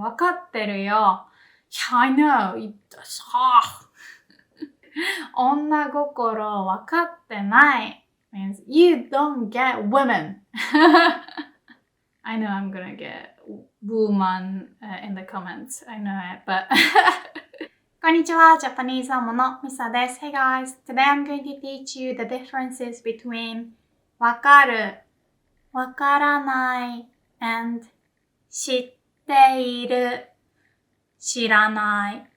わかってるよ。Yeah, I know.女心わかってない means you don't get women. I know I'm gonna get woman in the comments. I know it, but こんにちは、ジャパニーズアモのミサです。Hey guys, today I'm going to teach you the differences between わかる、わからない and 知っている、知らない。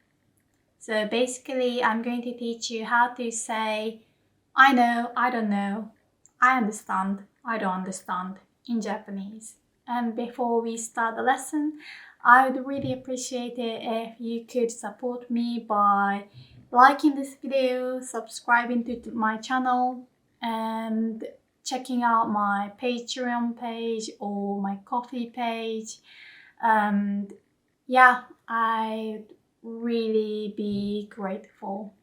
So basically, I'm going to teach you how to say I know, I don't know, I understand, I don't understand in Japanese. And before we start the lesson, I would really appreciate it if you could support me by liking this video, subscribing to my channel, and checking out my Patreon page or my Ko-fi page. And yeah, I'd really be grateful.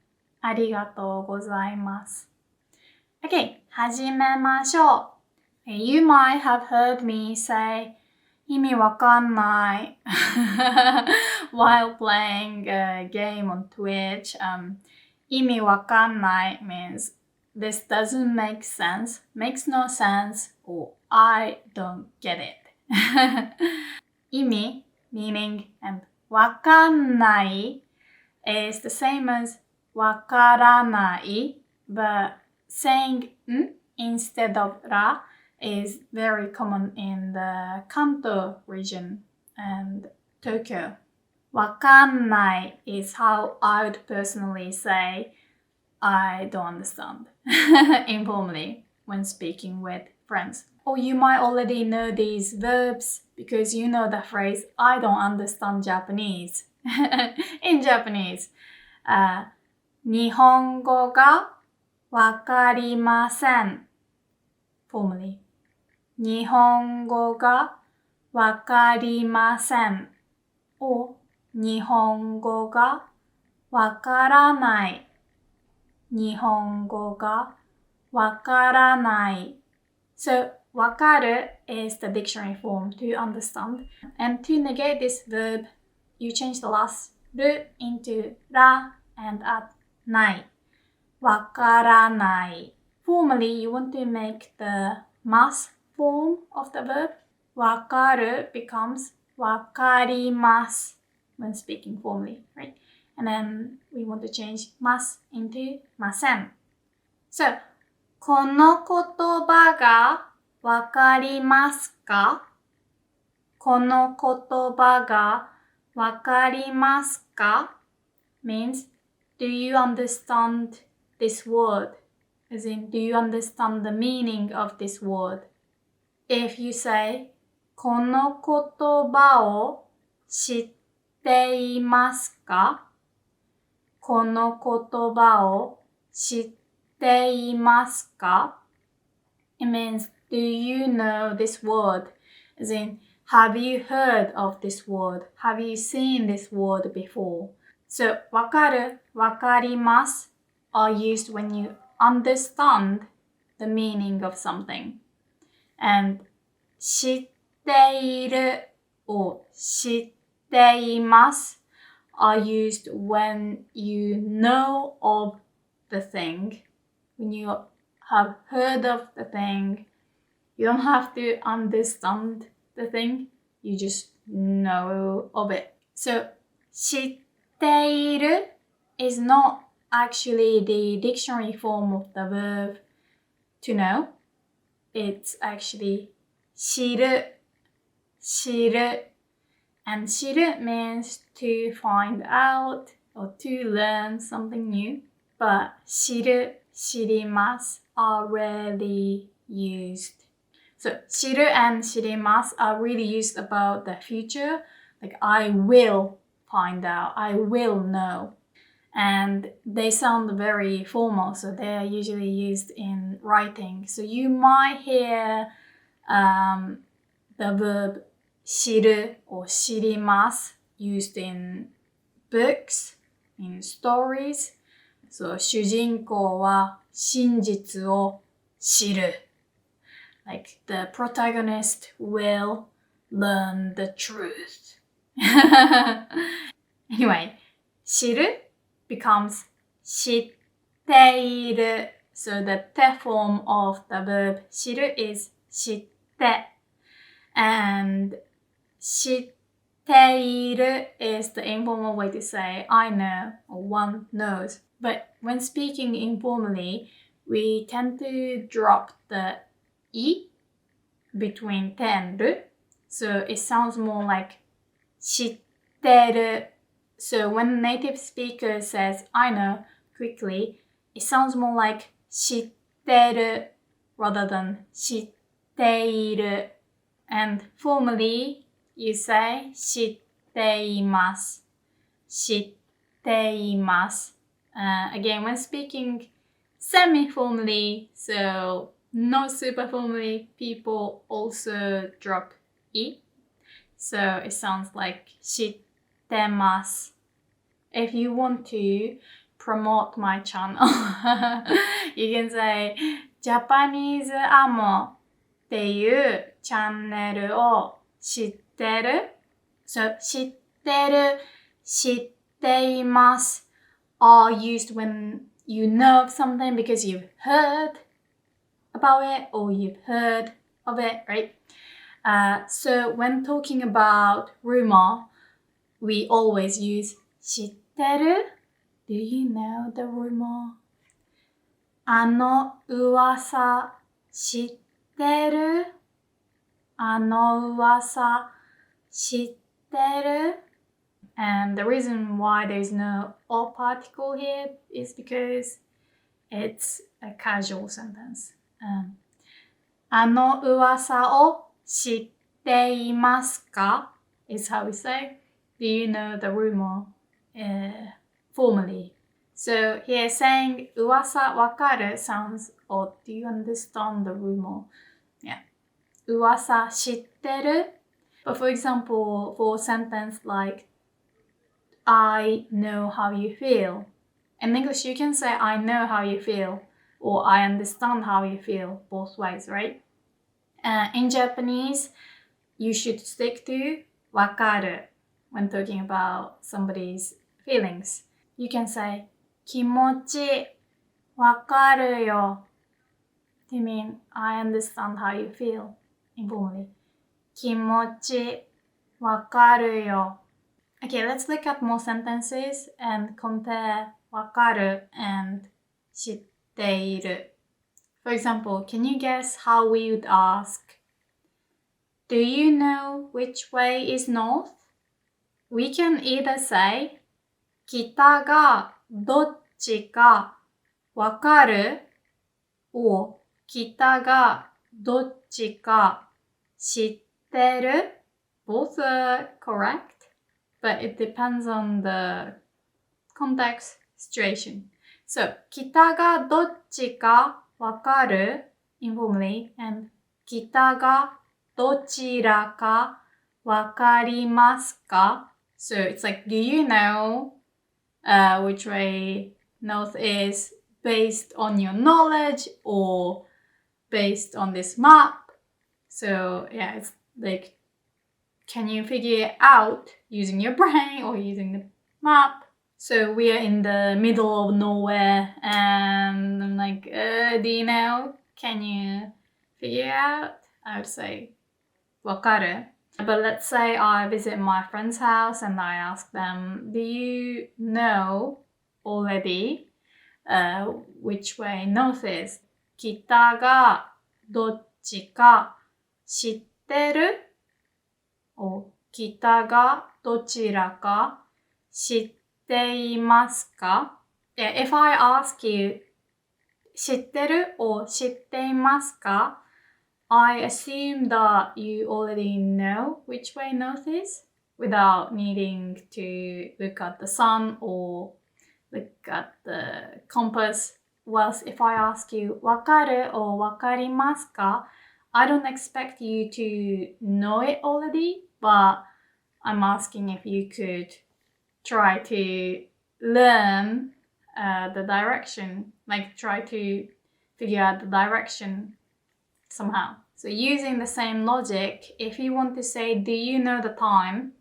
ありがとうございます。Okay, 始めましょう。You might have heard me say 意味わかんない while playing a game on Twitch. 意味わかんない means this doesn't make sense, makes no sense, or I don't get it. 意味 meaning and わかんない is the same as わからない but saying instead of ら is very common in the Kanto region and Tokyo. わかんない is how I would personally say I don't understand informally when speaking with friends. Or you might already know these verbs because you know the phrase I don't understand Japanese. In Japanese, 日本語がわかりません。Formally. 日本語がわかりません。or 日本語がわからない。日本語がわからない。So, わかる is the dictionary form to understand. And to negate this verb, you change the last る into ら and add ない。わからない。Formally, you want to make the mas form of the verb. わかる becomes わかります when speaking formally, right? And then we want to change ます into ません。So, この言葉がわかりますか？この言葉がわかりますか？ means, do you understand this word? As in, do you understand the meaning of this word? If you say, この言葉を知っていますか？この言葉を知っていますか？ It means, do you know this word? As in, have you heard of this word? Have you seen this word before? So, わかる、わかります are used when you understand the meaning of something. And 知っている or 知っています are used when you know of the thing. When you have heard of the thing, you don't have to understand the thing, you just know of it. So, 知っている is not actually the dictionary form of the verb to know. It's actually 知る、知る. And 知る means to find out or to learn something new. But 知る、知ります are rarely used. So 知る and 知ります are really used about the future. Like I will find out, I will know. And they sound very formal, so they're usually used in writing. So you might hear the verb 知る or 知ります used in books, in stories. So 主人公は真実を知る. Like the protagonist will learn the truth. Anyway, 知る becomes 知っている. So the te form of the verb 知る is 知って. And 知っている is the informal way to say I know or one knows. But when speaking informally, we tend to drop the i between te and ru. So it sounds more like 知ってる. So when a native speaker says I know quickly, it sounds more like 知ってる rather than 知っている. And formally, you say 知っています. 知っています. Again, when speaking semi-formally, so not super formally, people also drop i. So it sounds like 知ってます. If you want to promote my channel, you can say Japanese Amo っていうチャンネルを知ってる? So 知ってる, 知っています are used when you know of something because you've heard about it or you've heard of it, right? So when talking about rumor, we always use 知ってる? Do you know the rumor? あの噂知ってる? あの噂知ってる? And the reason why there's no or particle here is because it's a casual sentence. あの噂を知っていますか? is how we say, do you know the rumor formally? So here saying 噂わかる sounds odd. Do you understand the rumor? Yeah. 噂知ってる? But for example, for a sentence like I know how you feel. In English, you can say I know how you feel or I understand how you feel, both ways, right? In Japanese, you should stick to wakaru when talking about somebody's feelings. You can say 気持ちわかるよ to mean I understand how you feel informally. 気持ちわかるよ. Okay, let's look at more sentences and compare わかる and 知っている. For example, can you guess how we would ask, do you know which way is north? We can either say 北がどっちかわかる or 北がどっちか知ってる. Both are correct, but it depends on the context, situation. So, 北がどっちかわかる informally and 北がどちらかわかりますか? So, it's like, do you know which way north is based on your knowledge or based on this map? So, yeah, it's like, can you figure it out using your brain or using the map? So we are in the middle of nowhere and I'm like, do you know? Can you figure it out? I would say, wakaru. But let's say I visit my friend's house and I ask them, do you know already which way north is? 北がどっちか知ってる? Or 北がどちらか知っていますか? Yeah, if I ask you 知ってる or 知っていますか? I assume that you already know which way north is without needing to look at the sun or look at the compass. Whilst if I ask you わかる or わかりますか? I don't expect you to know it already, but I'm asking if you could try to learn the direction, like try to figure out the direction somehow. So using the same logic, if you want to say, do you know the time?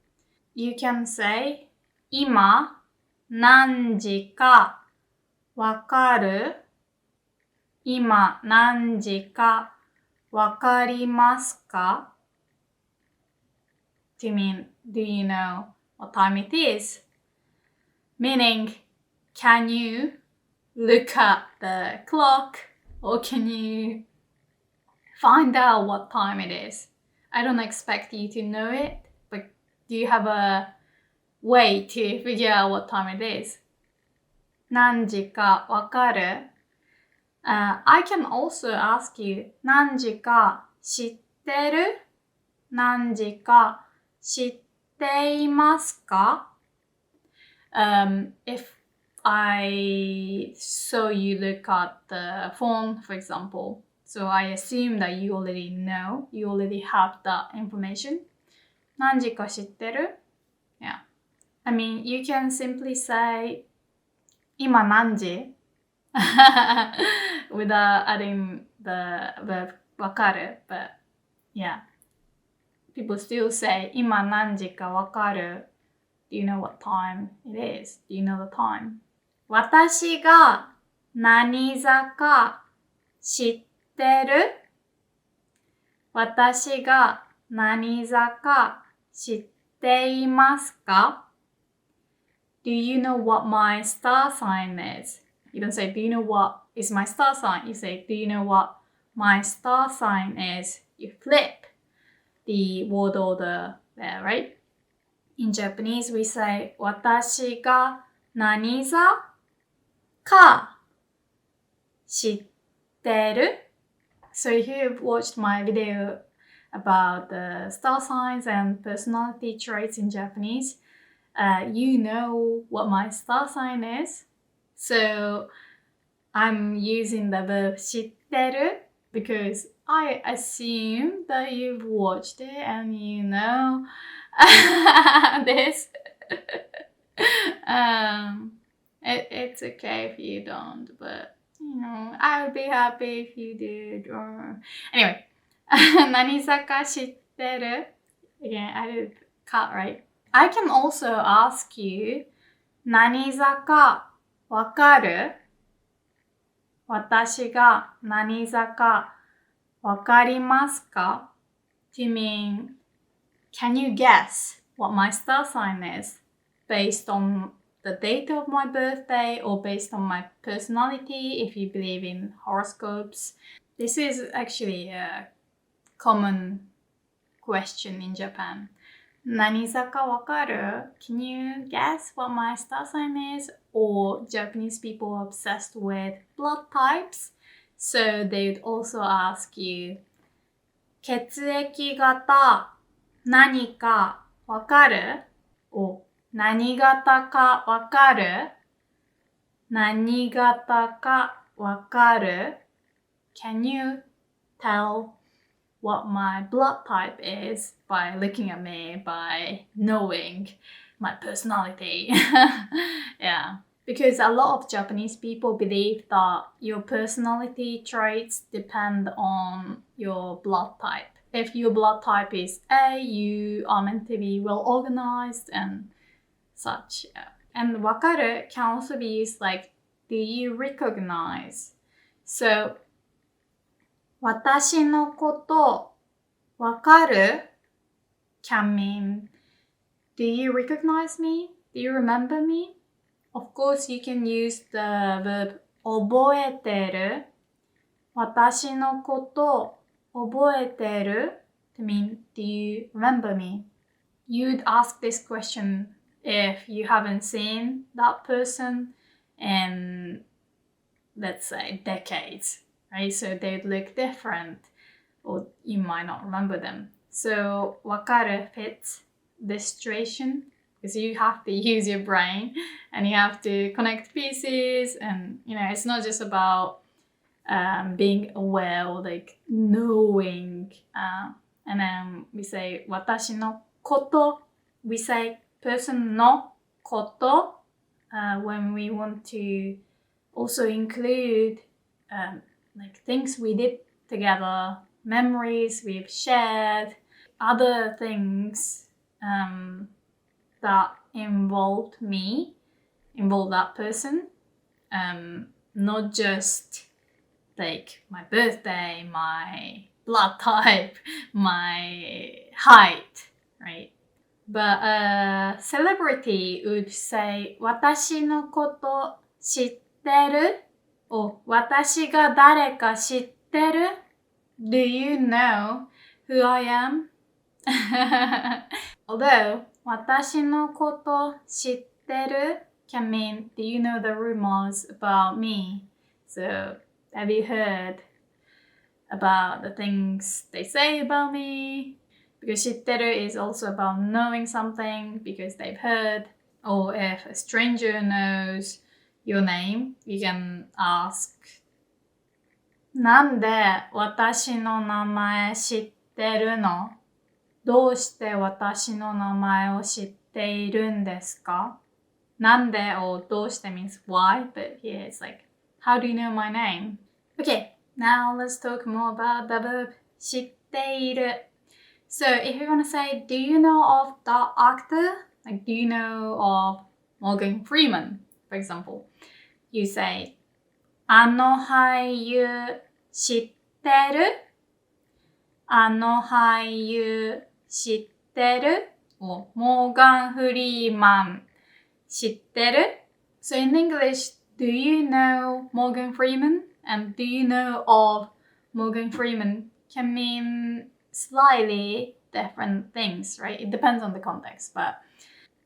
you can say 今何時かわかる？今何時かわかりますか？ To mean, do you know what time it is? Meaning, can you look at the clock or can you find out what time it is? I don't expect you to know it, but do you have a way to figure out what time it is? 何時かわかる？ I can also ask you 何時か知ってる？何時か知っていますか？ If I saw you look at the phone, for example, so I assume that you already know, you already have that information. 何時か知ってる？ Yeah. I mean, you can simply say 今何時without adding the verb わかる but yeah. People still say 今何時かわかる Do you know what time it is? Do you know the time? 私が何座か知ってる？私が何座か知っていますか？ Do you know what my star sign is? You don't say, do you know what is my star sign? You say, do you know what my star sign is? You flip the word order there, right? In Japanese, we say, 私が何座か知ってる? So if you've watched my video about the star signs and personality traits in Japanese, you know what my star sign is. So I'm using the verb 知ってる because I assume that you've watched it and you know this. It's okay if you don't, but you know, I would be happy if you did. Or anyway, 何坂知ってる? Again, I did cut, right? I can also ask you 何坂わかる? 私が何座かわかりますか? To mean, can you guess what my star sign is based on the date of my birthday or based on my personality if you believe in horoscopes? This is actually a common question in Japan. 何座かわかる? Can you guess what my star sign is? Or Japanese people are obsessed with blood types. So they would also ask you, 血液型何かわかる? Or 何型かわかる? 何型かわかる? Can you tell what my blood type is by looking at me, by knowing my personality? Yeah, because a lot of Japanese people believe that your personality traits depend on your blood type. If your blood type is A, you are meant to be well organized and such. And wakaru can also be used like, do you recognize? So, 私のことわかる can mean, do you recognize me? Do you remember me? Of course, you can use the verb 覚えてる. 私のこと覚えてる to mean, do you remember me? You'd ask this question if you haven't seen that person in, let's say, decades, right? So they'd look different or you might not remember them. So wakaru fits this situation because you have to use your brain and you have to connect pieces, and you know, it's not just about being aware or like knowing. And then we say 私のこと. We say person のこと when we want to also include like things we did together, memories we've shared, other things that involved that person. Not just like my birthday, my blood type, my height, right? But a celebrity would say 私のこと知ってる? or 私が誰か知ってる? Do you know who I am? Although 私のこと知ってる can mean do you know the rumors about me? So have you heard about the things they say about me? Because shitteiru is also about knowing something because they've heard. Or if a stranger knows your name, you can ask なんで私の名前知ってるの? どうして私の名前を知っているんですか? なんで or どうして means why, but here it's like how do you know my name? Okay, now let's talk more about the verb 知っている. So if you want to say, do you know of the actor? Like, do you know of Morgan Freeman, for example? You say, あの俳優知ってる? あの俳優知ってる? Or モーガン・フリーマン知ってる? So in English, do you know Morgan Freeman? And do you know of Morgan Freeman can mean slightly different things, right? It depends on the context, but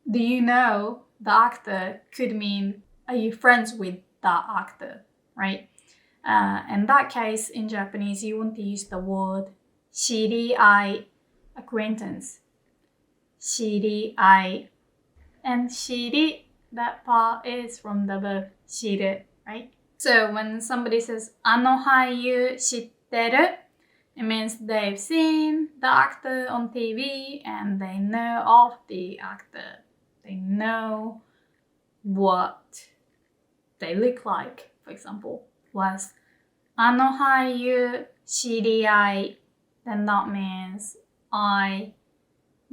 do you know the actor could mean are you friends with that actor, right? In that case, in Japanese, you want to use the word 知り合い acquaintance. 知り合い and 知り that part is from the verb 知る, right? So when somebody says あの俳優知ってる? It means they've seen the actor on TV and they know of the actor. They know what they look like, for example. Was あの俳優知り合い? Then that means I'm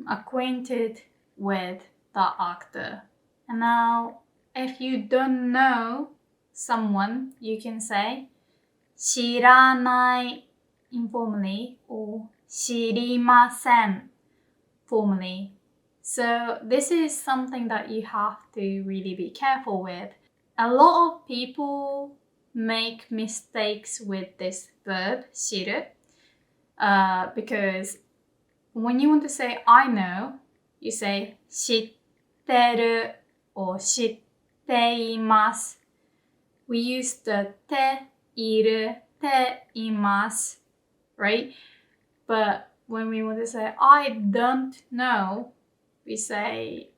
acquainted with that actor. And now, if you don't know someone, you can say 知らない informally or 知りません formally. So this is something that you have to really be careful with. A lot of people make mistakes with this verb 知る because when you want to say I know, you say 知ってる or 知っています. We use the ている ています right? But when we want to say I don't know, we say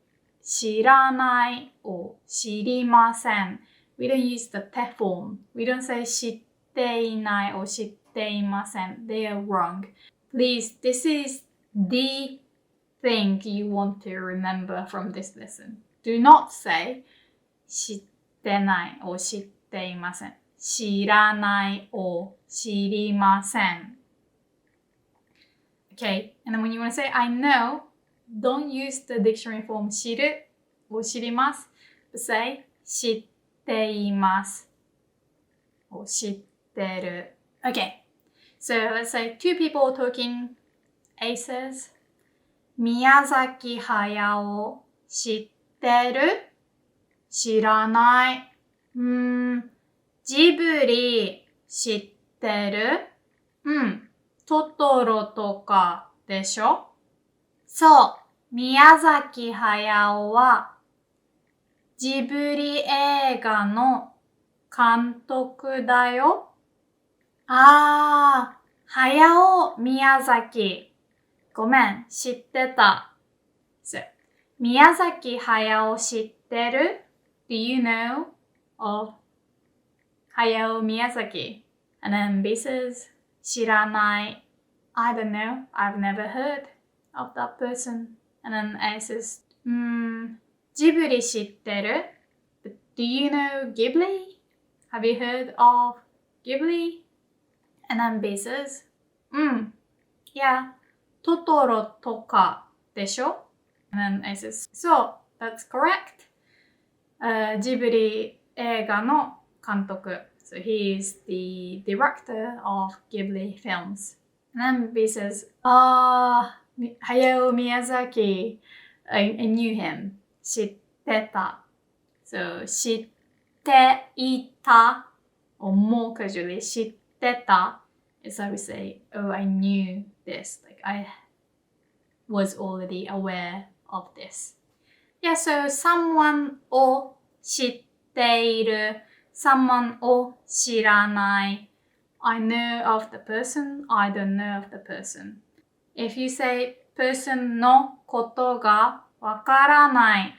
知らない or 知りません. We don't use the て form. We don't say 知っていない or 知っていません. They are wrong. Please, this is the thing you want to remember from this lesson. Do not say 知ってない or 知っていません. 知らない or 知りません. Okay, and then when you want to say I know, don't use the dictionary form 知る or 知ります, but say 知っています or 知ってる. Okay, so let's say two people talking. A says 宮崎駿知ってる? 知らない。ジブリ知ってる? トトロとかでしょ? そう、宮崎駿はジブリ映画の監督だよ。あー、駿宮崎。ごめん、知ってた。So, 宮崎駿知ってる? Do you know of Hayao Miyazaki? And then B says, 知らない. I don't know. I've never heard of that person. And then A says, ジブリ知ってる? But do you know Ghibli? Have you heard of Ghibli? And then B says, yeah, トトロとかでしょ? And then I says, so, that's correct. ジブリ映画の監督. So he is the director of Ghibli films. And then B says, Hayao Miyazaki, I knew him. 知ってた. So 知っていた, or more casually, 知ってた is how we say, oh, I knew this. Like I was already aware of this. Yeah, so someone を知っている, someone を知らない. I know of the person, I don't know of the person. If you say person のことがわからない、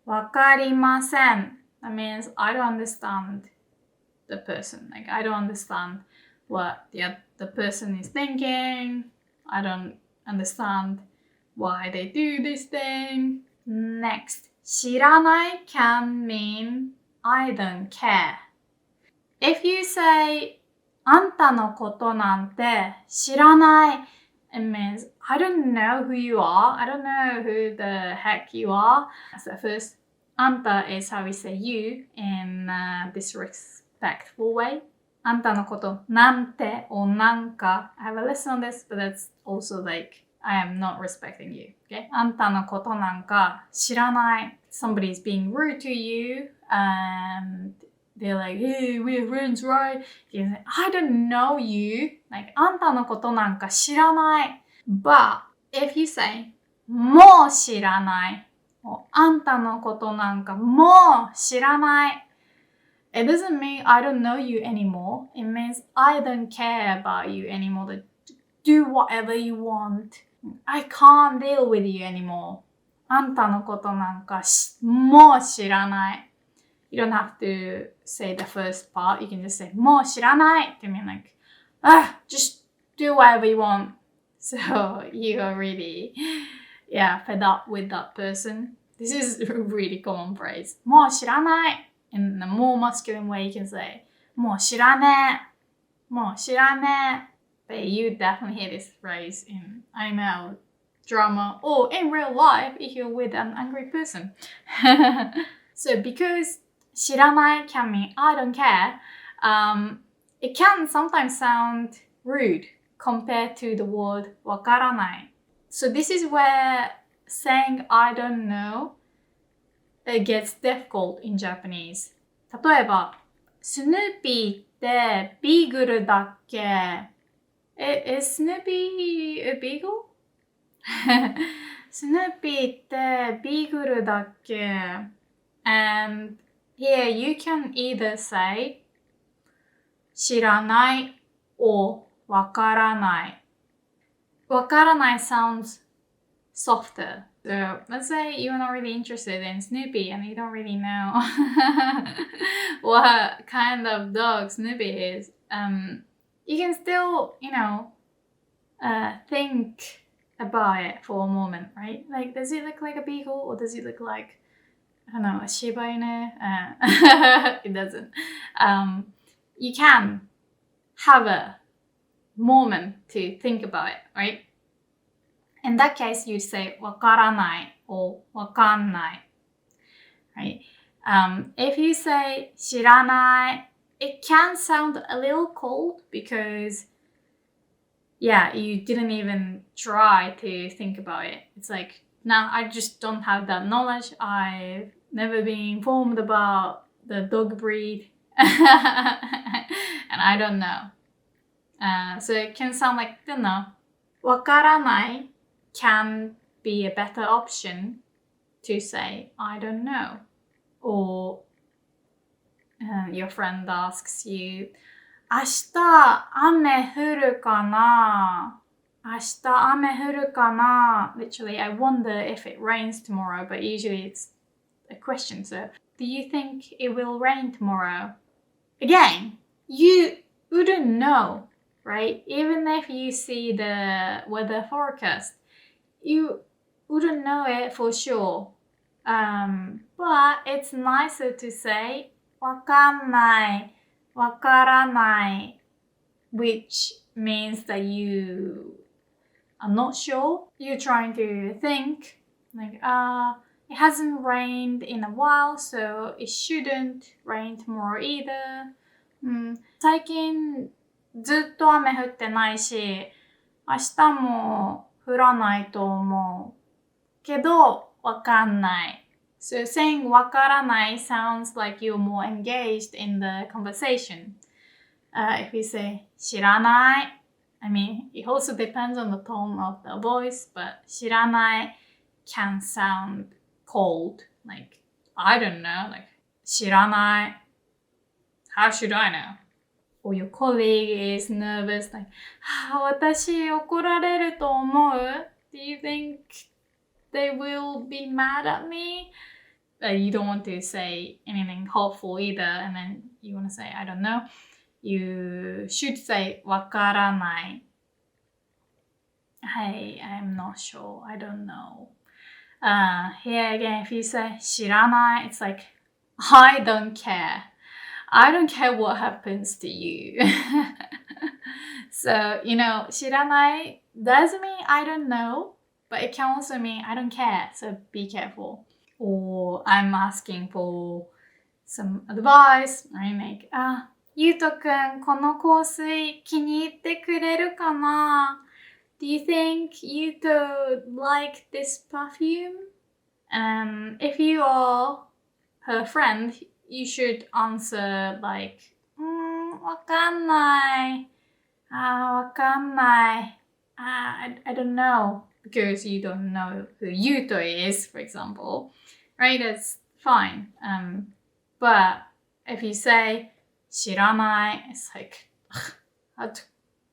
わかりません, that means I don't understand the person. Like I don't understand what the person is thinking. I don't understand why they do this thing. Next, 知らない can mean I don't care. If you say あんたのことなんて知らない, it means I don't know who you are. I don't know who the heck you are. So first, あんた is how we say you in a disrespectful way. あんたのことなんて or なんか. I have a lesson on this, but that's also like I am not respecting you. Okay? あんたのことなんか知らない. Somebody is being rude to you and they're like, hey, we're friends, right? You say, I don't know you. Like, あんたのことなんか知らない. But if you say, もう知らない, or あんたのことなんかもう知らない, it doesn't mean I don't know you anymore. It means I don't care about you anymore. Do whatever you want. I can't deal with you anymore. あんたのことなんかもう知らない. You don't have to say the first part. You can just say もう知らない to mean like, just do whatever you want. So you are really, fed up with that person. This is a really common phrase. もう知らない. In the more masculine way, you can say もう知らねえ. もう知らねえ. But you definitely hear this phrase in anime drama or in real life if you're with an angry person. So because 知らない can mean I don't care, it can sometimes sound rude compared to the word わからない. So this is where saying I don't know it gets difficult in Japanese. 例えば、スヌーピーってビーグルだっけ? Is Snoopy a beagle? スヌーピーってビーグルだっけ? And here you can either say 知らない or わからない. わからない sounds softer. So let's say you're not really interested in Snoopy and you don't really know what kind of dog Snoopy is. You can still, think about it for a moment, right? Like, does it look like a beagle or does it look like, I don't know, a Shiba Inu? It doesn't. You can have a moment to think about it, right? In that case, you'd say wakaranai or wakannai, right? If you say shiranai, it can sound a little cold because, you didn't even try to think about it. It's like, no, I just don't have that knowledge. I've never been informed about the dog breed, and I don't know. So it can sound like, don't know, wakaranai can be a better option to say, I don't know. Or your friend asks you, 明日雨降るかな? 明日雨降るかな? Literally, I wonder if it rains tomorrow, but usually it's a question. So, do you think it will rain tomorrow? Again, you wouldn't know, right? Even if you see the weather forecast, you wouldn't know it for sure. But it's nicer to say わかんない, わからない, which means that you are not sure. You're trying to think Like, it hasn't rained in a while, so it shouldn't rain tomorrow either. 最近ずっと雨降ってないし、明日も降らないと思う。けど、わかんない。So saying wakaranai sounds like you're more engaged in the conversation. If you say shiranai, I mean, it also depends on the tone of the voice, but shiranai can sound cold. Like, I don't know, like, shiranai, how should I know? Or your colleague is nervous, like, 私怒られると思う? Do you think they will be mad at me? You don't want to say anything hopeful either, and then you want to say, I don't know. You should say wakaranai. Hey, I'm not sure. I don't know. Here again, if you say shiranai, it's like, I don't care. I don't care what happens to you. So, shiranai does mean I don't know, but it can also mean I don't care. So be careful. Or I'm asking for some advice. I'm like, ゆうとくん、この香水気に入ってくれるかな? Do you think you would like this perfume? If you are her friend, you should answer like, わかんない。わかんない。I don't know. Because you don't know who Yuto is, for example. Right? That's fine. But if you say, shiranai, it's like,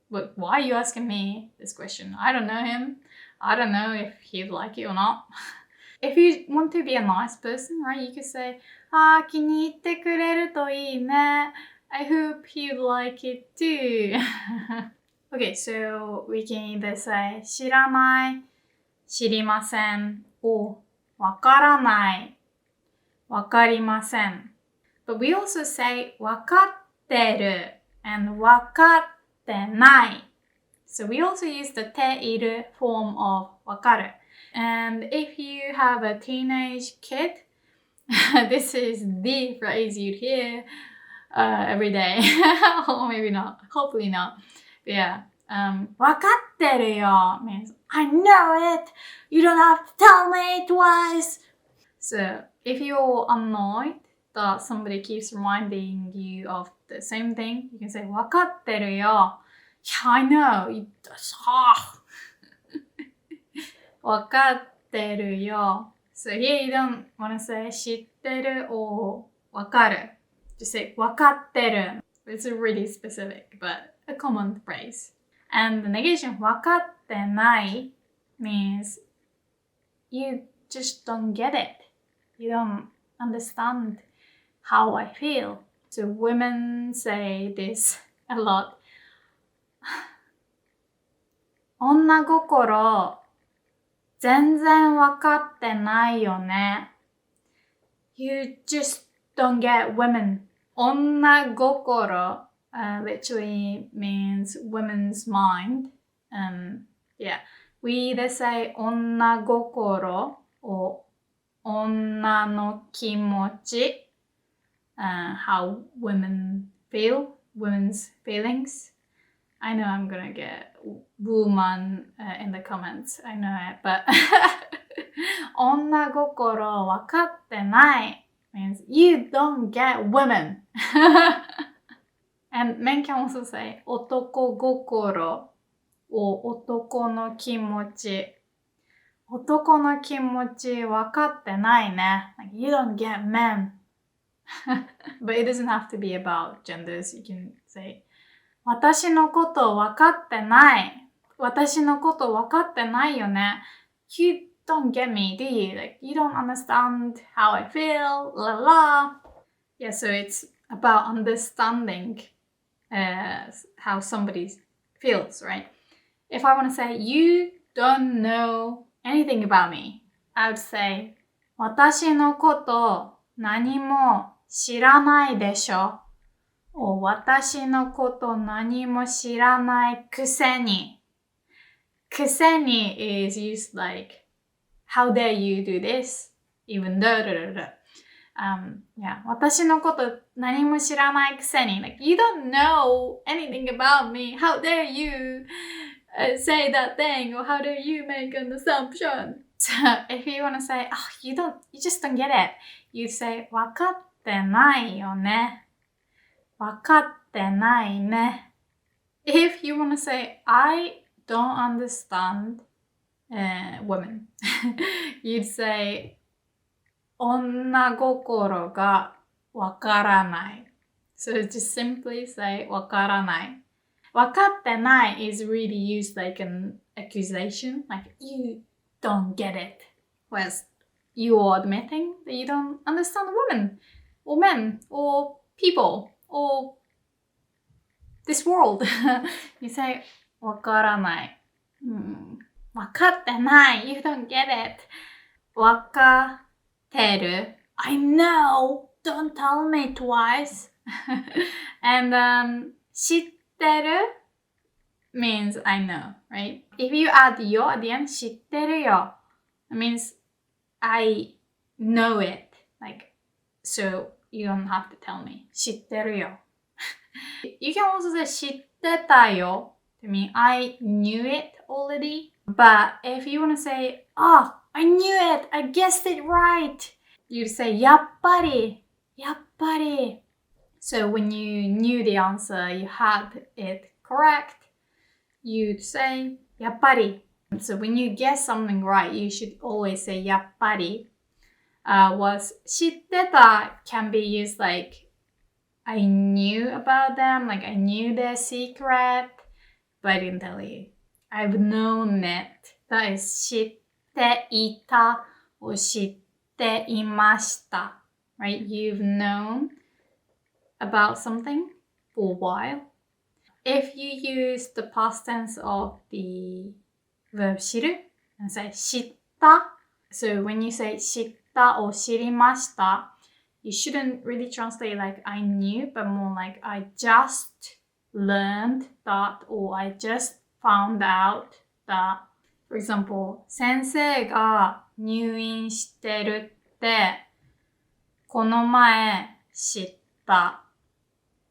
why are you asking me this question? I don't know him. I don't know if he'd like it or not. If you want to be a nice person, right, you could say, 気に入ってくれるといいね. I hope you'd like it too. Okay, so we can either say 知らない、知りません or わからない、わかりません. But we also say わかってる and わかってない. So we also use the ている form of わかる. And if you have a teenage kid, this is the phrase you'd hear every day. Or maybe not. Hopefully not. But yeah. わかってるよ means I know it. You don't have to tell me twice. So if you're annoyed that somebody keeps reminding you of the same thing, you can say わかってるよ. Yeah, I know. わかってるよ. So here you don't want to say 知ってる or わかる. Just say わかってる. It's really specific, but a common phrase. And the negation わかってない means you just don't get it. You don't understand how I feel. So women say this a lot. 女心全然わかってないよね. You just don't get women. 女心 literally means women's mind. Yeah, we either say 女心 or 女の気持ち, how women feel, women's feelings. I know I'm gonna get woman in the comments. I know it, but 女心わかってない means you don't get women. And men can also say 男心 or 男の気持ち. 男の気持ちわかってないね. Like you don't get men. But it doesn't have to be about genders. You can say 私のことわかってない。私のことわかってないよね。You don't get me, do you? Like, you don't understand how I feel, la la. Yeah, so it's about understanding how somebody feels, right? If I want to say, you don't know anything about me, I would say, 私のこと何も知らないでしょ。or 私のこと何も知らないくせに. くせに is used like how dare you do this? Even though, yeah, 私のこと何も知らないくせに like, you don't know anything about me. How dare you say that thing? Or how dare you make an assumption? So if you want to say, oh, you just don't get it. You say, わかってないよね。わかってないね。If you want to say, I don't understand women, you'd say, 女心がわからない。So just simply say わからない。わかってない is really used like an accusation, like you don't get it. Whereas you are admitting that you don't understand women, or men, or people, or this world. You say わからない。わかってない。You don't get it. わかってる。I know. Don't tell me twice. And 知ってる means I know, right? If you add よ at the end, 知ってるよ it means I know it. Like, so you don't have to tell me. 知ってるよ You can also say 知ってたよ to mean I knew it already. But if you want to say, oh, I knew it, I guessed it right, you'd say やっぱり So when you knew the answer, you had it correct, you'd say やっぱり So when you guess something right, you should always say やっぱりwas 知ってた can be used like I knew about them, like I knew their secret, but I didn't tell you. I've known it. That is 知っていた or 知っていました right? You've known about something for a while. If you use the past tense of the verb 知る and say 知った so when you say 知った or 知りました you shouldn't really translate like I knew, but more like I just learned that or I just found out that. For example, 先生が入院してるってこの前知った。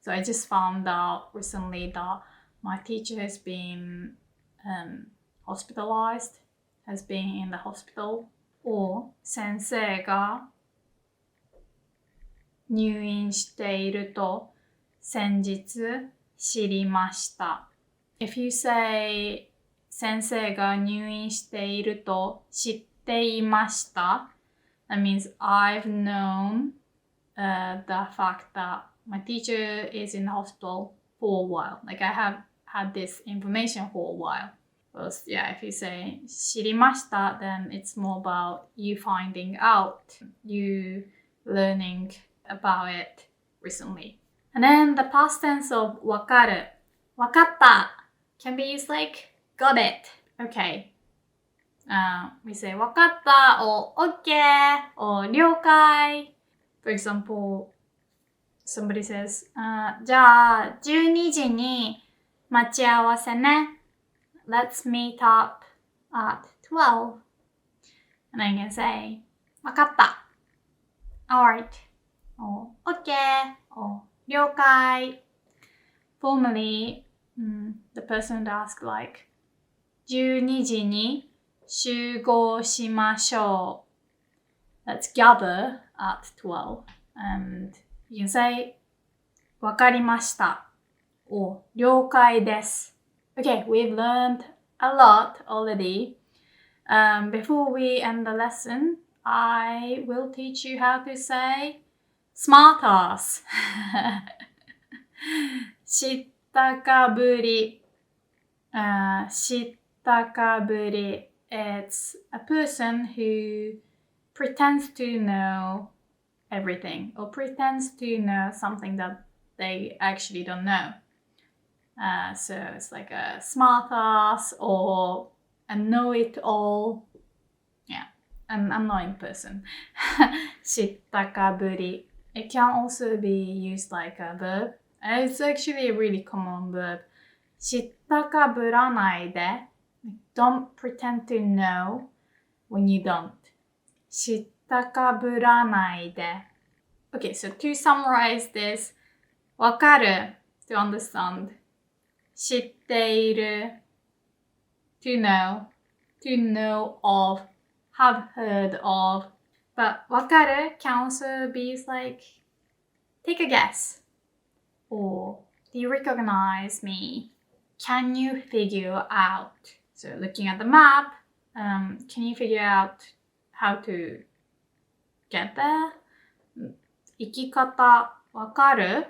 So I just found out recently that my teacher has been hospitalized, has been in the hospital. Or 先生が入院していると先日知りました。If you say 先生が入院していると知っていました that means I've known the fact that my teacher is in the hospital for a while. Like I have had this information for a while. But yeah, if you say 知りました then it's more about you finding out, you learning about it recently. And then the past tense of わかる わかった can be used like got it. Okay. We say わかった or OK or 了解 For example, somebody says じゃあ12時に待ち合わせね Let's meet up at 12 And I can say わかった Alright or OK or 了解 Formally, the person would ask like 12時に集合しましょう Let's gather at 12 And you can say わかりました or 了解です Okay, we've learned a lot already. Before we end the lesson, I will teach you how to say smart ass. 知ったかぶり、知ったかぶり It's a person who pretends to know everything or pretends to know something that they actually don't know. So it's like a smart ass or a know-it-all. Yeah, an annoying person. 知ったかぶり It can also be used like a verb. It's actually a really common verb. 知ったかぶらないで Don't pretend to know when you don't. 知ったかぶらないで。Okay, so to summarize this, わかる to understand. 知っている to know of, have heard of. But わかる can also be like, take a guess. Or, do you recognize me? Can you figure out? So looking at the map, can you figure out how to get there? 行き方わかる?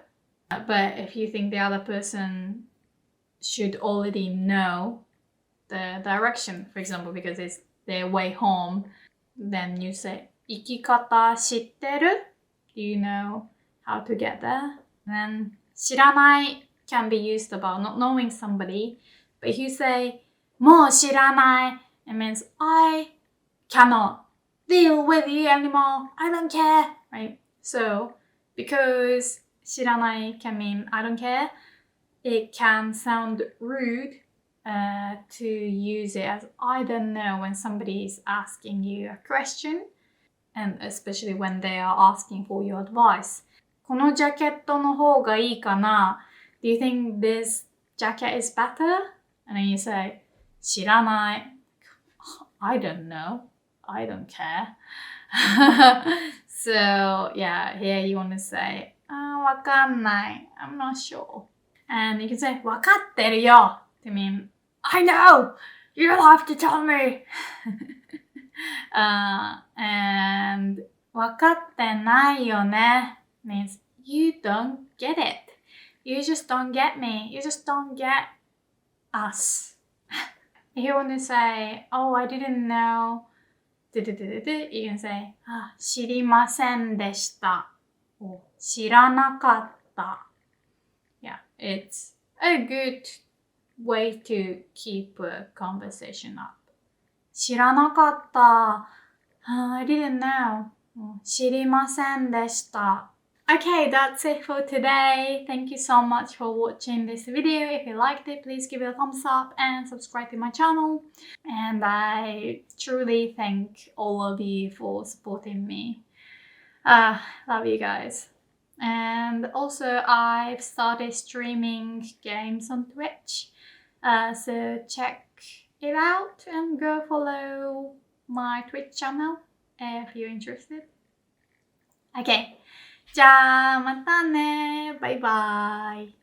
But if you think the other person should already know the direction, for example, because it's their way home, then you say 行き方知ってる? Do you know how to get there? And then 知らない can be used about not knowing somebody. But if you say もう知らない, it means I cannot deal with you anymore. I don't care, right? So, because 知らない can mean I don't care, it can sound rude to use it as I don't know when somebody is asking you a question, and especially when they are asking for your advice. このジャケットの方がいいかな? Do you think this jacket is better? And then you say, 知らない. I don't know. I don't care. So, yeah, here you want to say, わかんない. I'm not sure. And you can say, わかってるよ to mean, I know! You don't have to tell me! And わかってないよね means you don't get it. You just don't get me. You just don't get us. If you want to say, oh, I didn't know, you can say, 知りませんでした or 知らなかった Yeah, it's a good way to keep a conversation up. 知らなかった I didn't know. 知りませんでした Okay, that's it for today. Thank you so much for watching this video. If you liked it, please give it a thumbs up and subscribe to my channel. And I truly thank all of you for supporting me. Love you guys. And also, I've started streaming games on Twitch. So check it out and go follow my Twitch channel if you're interested. Okay. じゃあまたね。バイバイ。